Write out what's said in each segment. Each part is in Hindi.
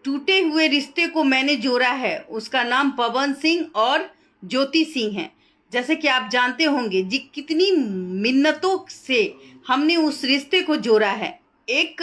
टूटे हुए रिश्ते को मैंने जोड़ा है, उसका नाम पवन सिंह और ज्योति सिंह है। जैसे कि आप जानते होंगे जी, कितनी मिन्नतों से हमने उस रिश्ते को जोड़ा है। एक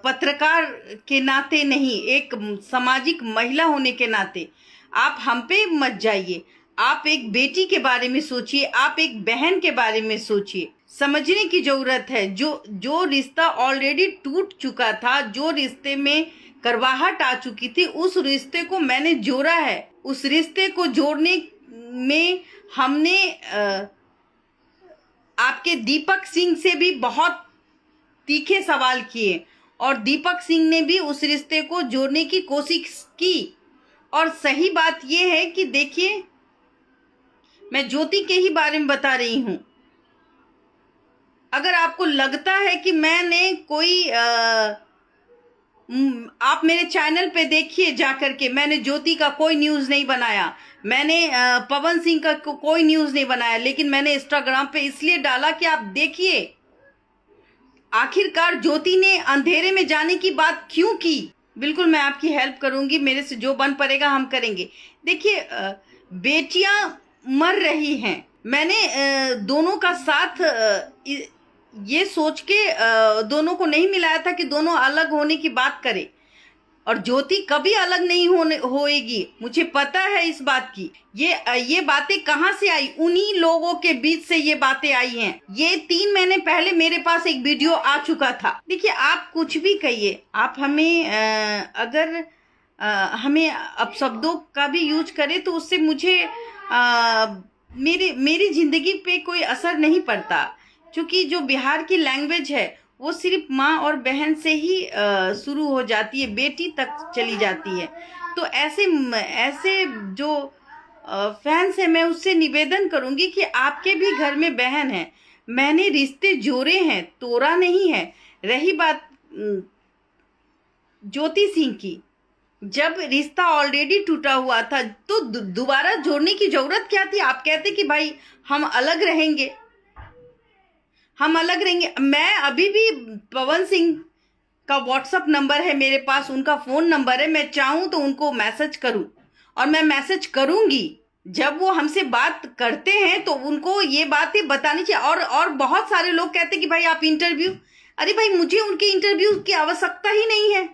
पत्रकार के नाते नहीं, एक सामाजिक महिला होने के नाते आप हम पे मत जाइए। आप एक बेटी के बारे में सोचिए, आप एक बहन के बारे में सोचिए। समझने की जरूरत है, जो रिश्ता ऑलरेडी टूट चुका था, जो रिश्ते में करवाहट आ चुकी थी, उस रिश्ते को मैंने जोड़ा है। उस रिश्ते को जोड़ने में हमने आपके दीपक सिंह से भी बहुत तीखे सवाल किए और दीपक सिंह ने भी उस रिश्ते को जोड़ने की कोशिश की। और सही बात यह है कि देखिए, मैं ज्योति के ही बारे में बता रही हूं। अगर आपको लगता है कि मैंने कोई आप मेरे चैनल पे देखिए जाकर के, मैंने ज्योति का कोई न्यूज़ नहीं बनाया, मैंने पवन सिंह का कोई न्यूज़ नहीं बनाया, लेकिन मैंने इंस्टाग्राम पे इसलिए डाला कि आप देखिए आखिरकार ज्योति ने अंधेरे में जाने की बात क्यों की। बिल्कुल मैं आपकी हेल्प करूंगी, मेरे से जो बन पड़ेगा हम करेंगे। देखिए, बेटियां मर रही हैं। मैंने दोनों का साथ ये सोच के दोनों को नहीं मिलाया था कि दोनों अलग होने की बात करे, और ज्योति कभी अलग नहीं होएगी, मुझे पता है इस बात की। ये बातें कहाँ से आई? उन्हीं लोगों के बीच से ये बातें आई हैं। ये 3 महीने पहले मेरे पास एक वीडियो आ चुका था। देखिए, आप कुछ भी कहिए, आप हमें अगर हमें अपशब्दों का भी यूज करें तो उससे मुझे मेरी जिंदगी पे कोई असर नहीं पड़ता, क्योंकि जो बिहार की लैंग्वेज है वो सिर्फ माँ और बहन से ही शुरू हो जाती है, बेटी तक चली जाती है। तो ऐसे जो फैंस है, मैं उससे निवेदन करूंगी कि आपके भी घर में बहन है। मैंने रिश्ते जोड़े हैं, तोड़ा नहीं है। रही बात ज्योति सिंह की, जब रिश्ता ऑलरेडी टूटा हुआ था तो दोबारा जोड़ने की जरूरत क्या थी? आप कहते कि भाई हम अलग रहेंगे, हम अलग रहेंगे। मैं अभी भी पवन सिंह का व्हाट्सएप नंबर है मेरे पास, उनका फोन नंबर है, मैं चाहूं तो उनको मैसेज करूं, और मैं मैसेज करूंगी। जब वो हमसे बात करते हैं तो उनको ये बातें बतानी चाहिए। और बहुत सारे लोग कहते कि भाई आप इंटरव्यू, अरे भाई मुझे उनके इंटरव्यू की आवश्यकता ही नहीं है।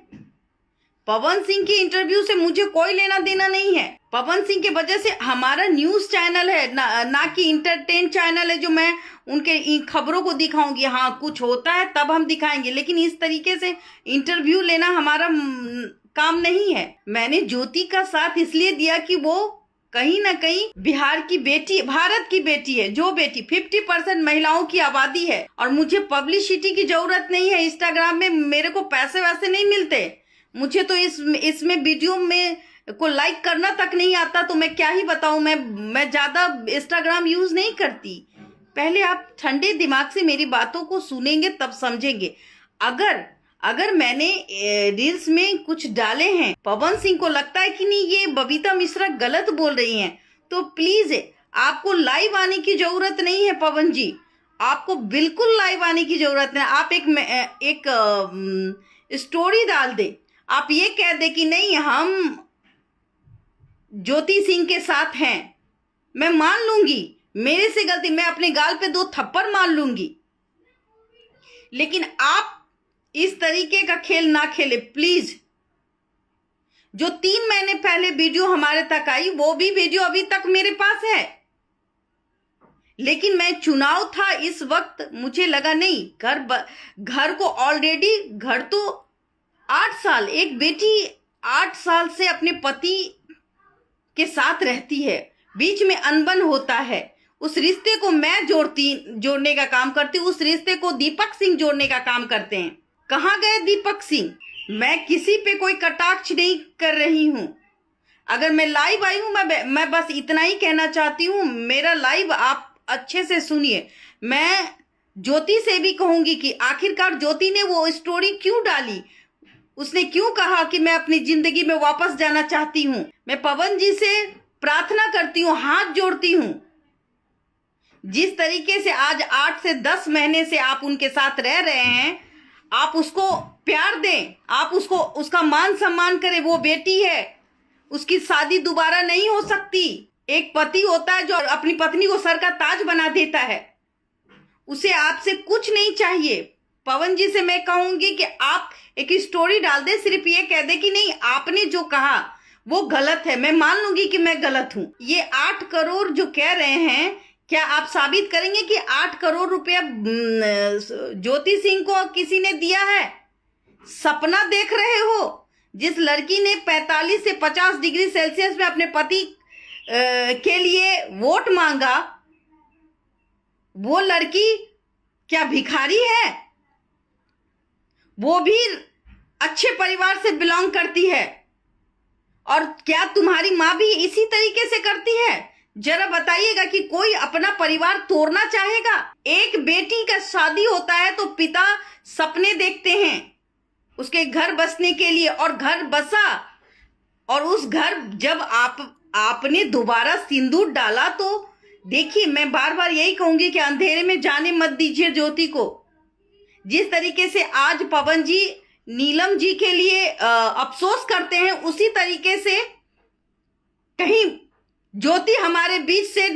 पवन सिंह के इंटरव्यू से मुझे कोई लेना देना नहीं है। पवन सिंह के वजह से हमारा न्यूज चैनल है, ना कि इंटरटेन चैनल है जो मैं उनके खबरों को दिखाऊंगी। हाँ, कुछ होता है तब हम दिखाएंगे, लेकिन इस तरीके से इंटरव्यू लेना हमारा काम नहीं है। मैंने ज्योति का साथ इसलिए दिया कि वो कहीं ना कहीं बिहार की बेटी, भारत की बेटी है, जो बेटी 50% महिलाओं की आबादी है। और मुझे पब्लिसिटी की जरूरत नहीं है। इंस्टाग्राम में मेरे को पैसे वैसे नहीं मिलते, मुझे तो इसमें वीडियो में को लाइक करना तक नहीं आता, तो मैं क्या ही बताऊं। मैं ज्यादा इंस्टाग्राम यूज नहीं करती। पहले आप ठंडे दिमाग से मेरी बातों को सुनेंगे तब समझेंगे। अगर मैंने रील्स में कुछ डाले हैं, पवन सिंह को लगता है कि नहीं ये बबीता मिश्रा गलत बोल रही हैं, तो प्लीज आपको लाइव आने की जरूरत नहीं है। पवन जी, आपको बिल्कुल लाइव आने की जरूरत नहीं। आप एक स्टोरी डाल दे, आप ये कह दे कि नहीं हम ज्योति सिंह के साथ हैं, मैं मान लूंगी मेरे से गलती, मैं अपने गाल पे 2 थप्पड़ मार लूंगी। लेकिन आप इस तरीके का खेल ना खेले प्लीज। जो 3 महीने पहले वीडियो हमारे तक आई, वो भी वीडियो अभी तक मेरे पास है, लेकिन मैं चुनाव था इस वक्त, मुझे लगा नहीं घर को ऑलरेडी, घर तो 8 साल, एक बेटी 8 साल से अपने पति के साथ रहती है, बीच में अनबन होता है, उस रिश्ते को मैं जोड़ने का काम करती हूँ, उस रिश्ते को दीपक सिंह जोड़ने का काम करते हैं। कहाँ गए दीपक सिंह? मैं किसी पे कोई कटाक्ष नहीं कर रही हूँ। अगर मैं लाइव आई हूँ, मैं बस इतना ही कहना चाहती हूँ, मेरा लाइव आप अच्छे से सुनिए। मैं ज्योति से भी कहूंगी कि आखिरकार ज्योति ने वो स्टोरी क्यों डाली, उसने क्यों कहा कि मैं अपनी जिंदगी में वापस जाना चाहती हूँ। मैं पवन जी से प्रार्थना करती हूँ, हाथ जोड़ती हूँ, जिस तरीके से आज 8 से 10 महीने से आप उनके साथ रह रहे हैं, आप उसको प्यार दें, आप उसको उसका मान सम्मान करें। वो बेटी है, उसकी शादी दोबारा नहीं हो सकती। एक पति होता है जो अपनी पत्नी को सर का ताज बना देता है, उसे आपसे कुछ नहीं चाहिए। पवन जी से मैं कहूंगी कि आप एक स्टोरी डाल दे, सिर्फ ये कह दे कि नहीं आपने जो कहा वो गलत है। मैं मान लूंगी कि मैं गलत हूं। ये 8 करोड़ जो कह रहे हैं, क्या आप साबित करेंगे कि 8 करोड़ रुपया ज्योति सिंह को किसी ने दिया है? सपना देख रहे हो? जिस लड़की ने 45 से 50 डिग्री सेल्सियस में अपने पति के लिए वोट मांगा, वो लड़की क्या भिखारी है? वो भी अच्छे परिवार से बिलोंग करती है। और क्या तुम्हारी माँ भी इसी तरीके से करती है? जरा बताइएगा कि कोई अपना परिवार तोड़ना चाहेगा? एक बेटी का शादी होता है तो पिता सपने देखते हैं उसके घर बसने के लिए, और घर बसा। और उस घर जब आपने दोबारा सिंदूर डाला, तो देखिए मैं बार बार यही कहूंगी कि अंधेरे में जाने मत दीजिए ज्योति को। जिस तरीके से आज पवन जी नीलम जी के लिए अफसोस करते हैं, उसी तरीके से कहीं ज्योति हमारे बीच से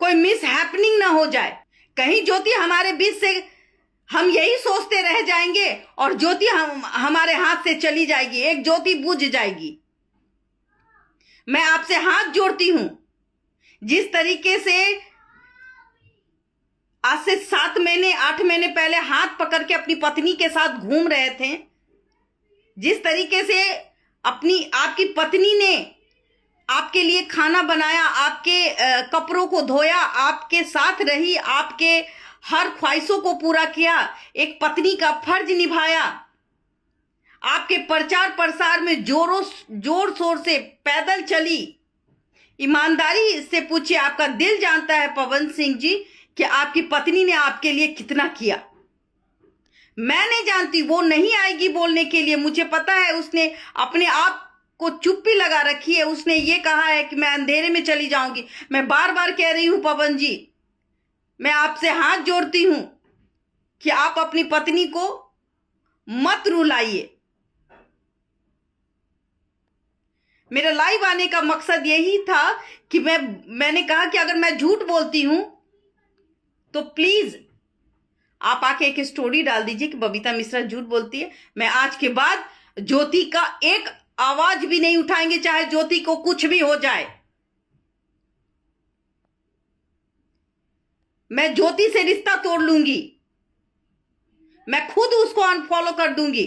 कोई मिस हैपनिंग ना हो जाए। कहीं ज्योति हमारे बीच से हम यही सोचते रह जाएंगे और ज्योति हमारे हाथ से चली जाएगी, एक ज्योति बुझ जाएगी। मैं आपसे हाथ जोड़ती हूं, जिस तरीके से आज से 7 महीने 8 महीने पहले हाथ पकड़ के अपनी पत्नी के साथ घूम रहे थे, जिस तरीके से आपकी पत्नी ने आपके लिए खाना बनाया, आपके कपड़ों को धोया, आपके साथ रही, आपके हर ख्वाहिशों को पूरा किया, एक पत्नी का फर्ज निभाया, आपके प्रचार प्रसार में जोर शोर से पैदल चली। ईमानदारी से पूछिए, आपका दिल जानता है पवन सिंह जी कि आपकी पत्नी ने आपके लिए कितना किया। मैं नहीं जानती, वो नहीं आएगी बोलने के लिए, मुझे पता है उसने अपने आप को चुप्पी लगा रखी है। उसने ये कहा है कि मैं अंधेरे में चली जाऊंगी। मैं बार बार कह रही हूं पवन जी, मैं आपसे हाथ जोड़ती हूं कि आप अपनी पत्नी को मत रुलाइए। मेरा लाइव आने का मकसद यही था कि मैंने कहा कि अगर मैं झूठ बोलती हूं तो प्लीज आप आके एक स्टोरी डाल दीजिए कि बबीता मिश्रा झूठ बोलती है। मैं आज के बाद ज्योति का एक आवाज भी नहीं उठाएंगे, चाहे ज्योति को कुछ भी हो जाए। मैं ज्योति से रिश्ता तोड़ लूंगी, मैं खुद उसको अनफॉलो कर दूंगी।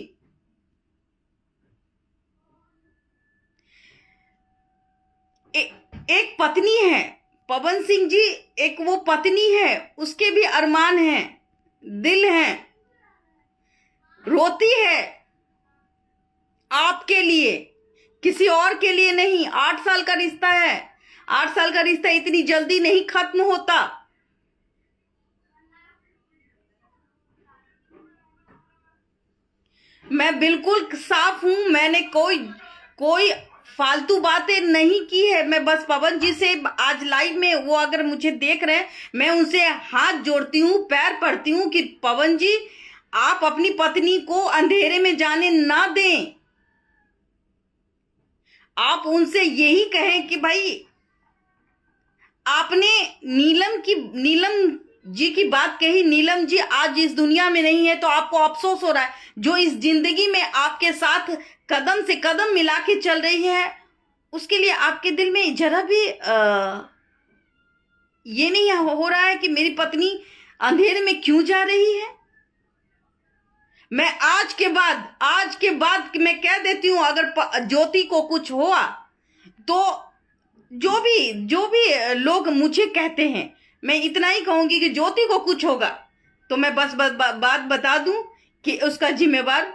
एक पत्नी है पवन सिंह जी, एक वो पत्नी है, उसके भी अरमान हैं, दिल हैं, रोती है आपके लिए, किसी और के लिए नहीं। 8 साल का रिश्ता है, 8 साल का रिश्ता इतनी जल्दी नहीं खत्म होता। मैं बिल्कुल साफ हूं, मैंने कोई फालतू बातें नहीं की है। मैं बस पवन जी से आज लाइव में, वो अगर मुझे देख रहे हैं, मैं उनसे हाथ जोड़ती हूँ, पैर पड़ती हूँ कि पवन जी आप अपनी पत्नी को अंधेरे में जाने ना दें। आप उनसे यही कहें कि भाई आपने नीलम जी की बात कही, नीलम जी आज इस दुनिया में नहीं है तो आपको अफसोस हो रहा है। जो इस जिंदगी में आपके साथ कदम से कदम मिला के चल रही है, उसके लिए आपके दिल में जरा भी ये नहीं हो रहा है कि मेरी पत्नी अंधेरे में क्यों जा रही है। मैं आज के बाद मैं कह देती हूं, अगर ज्योति को कुछ हुआ तो जो भी लोग मुझे कहते हैं, मैं इतना ही कहूंगी कि ज्योति को कुछ होगा तो मैं बस बात बता दूं कि उसका जिम्मेवार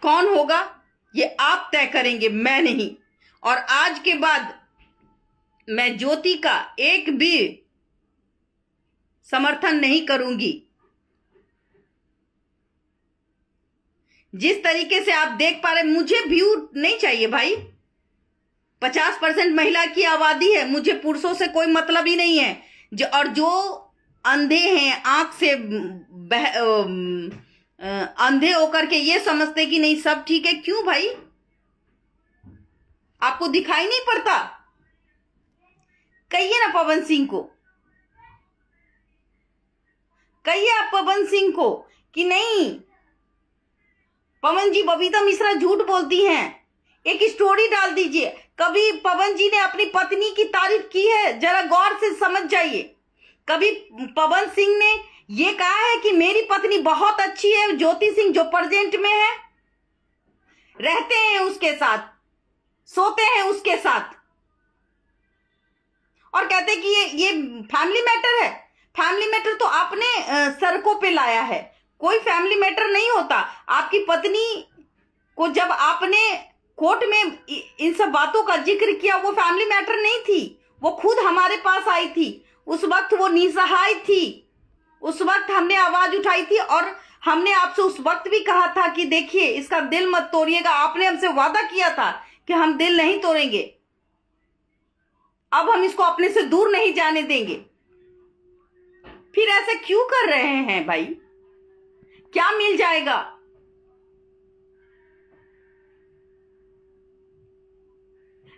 कौन होगा ये आप तय करेंगे, मैं नहीं। और आज के बाद मैं ज्योति का एक भी समर्थन नहीं करूंगी। जिस तरीके से आप देख पा रहे, मुझे व्यू नहीं चाहिए भाई। 50% महिला की आबादी है, मुझे पुरुषों से कोई मतलब ही नहीं है। जो अंधे हैं, आंख से अंधे होकर के ये समझते कि नहीं सब ठीक है। क्यों भाई, आपको दिखाई नहीं पड़ता? कहिए ना पवन सिंह को, कहिए आप पवन सिंह को कि नहीं पवन जी, बबीता मिश्रा झूठ बोलती हैं। एक स्टोरी डाल दीजिए, कभी पवन जी ने अपनी पत्नी की तारीफ की है? जरा गौर से समझ जाइए। कभी पवन सिंह ने ये कहा है कि मेरी पत्नी बहुत अच्छी है? ज्योति सिंह जो प्रेजेंट में है, रहते हैं उसके साथ, सोते हैं उसके साथ, और कहते हैं कि ये फैमिली मैटर है। फैमिली मैटर तो आपने सड़कों पे लाया है, कोई फैमिली मैटर नहीं होता। आपकी पत्नी को जब आपने कोर्ट में इन सब बातों का जिक्र किया, वो फैमिली मैटर नहीं थी, वो खुद हमारे पास आई थी। उस वक्त वो निसहाय थी, उस वक्त हमने आवाज उठाई थी, और हमने आपसे उस वक्त भी कहा था कि देखिए इसका दिल मत तोड़िएगा। आपने हमसे वादा किया था कि हम दिल नहीं तोड़ेंगे, अब हम इसको अपने से दूर नहीं जाने देंगे। फिर ऐसे क्यों कर रहे हैं भाई? क्या मिल जाएगा?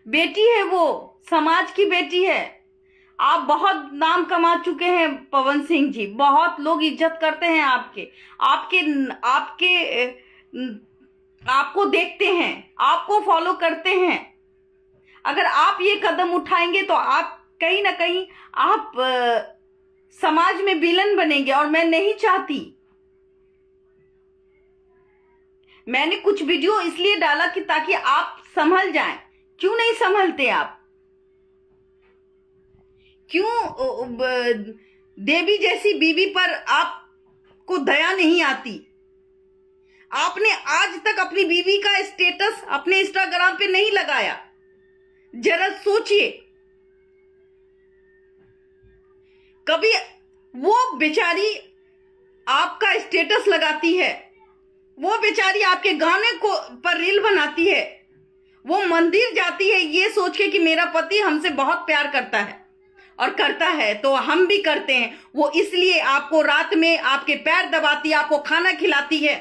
बेटी है वो, समाज की बेटी है। आप बहुत नाम कमा चुके हैं पवन सिंह जी, बहुत लोग इज्जत करते हैं आपके आपके आपके आपको देखते हैं, आपको फॉलो करते हैं। अगर आप ये कदम उठाएंगे तो आप कहीं ना कहीं आप समाज में विलन बनेंगे, और मैं नहीं चाहती। मैंने कुछ वीडियो इसलिए डाला कि ताकि आप संभल जाएं। क्यों नहीं संभलते आप? क्यों देवी जैसी बीवी पर आपको दया नहीं आती? आपने आज तक अपनी बीवी का स्टेटस अपने इंस्टाग्राम पे नहीं लगाया। जरा सोचिए, कभी वो बेचारी आपका स्टेटस लगाती है, वो बेचारी आपके गाने को पर रील बनाती है, वो मंदिर जाती है ये सोच के कि मेरा पति हमसे बहुत प्यार करता है, और करता है तो हम भी करते हैं। वो इसलिए आपको रात में आपके पैर दबाती है, आपको खाना खिलाती है,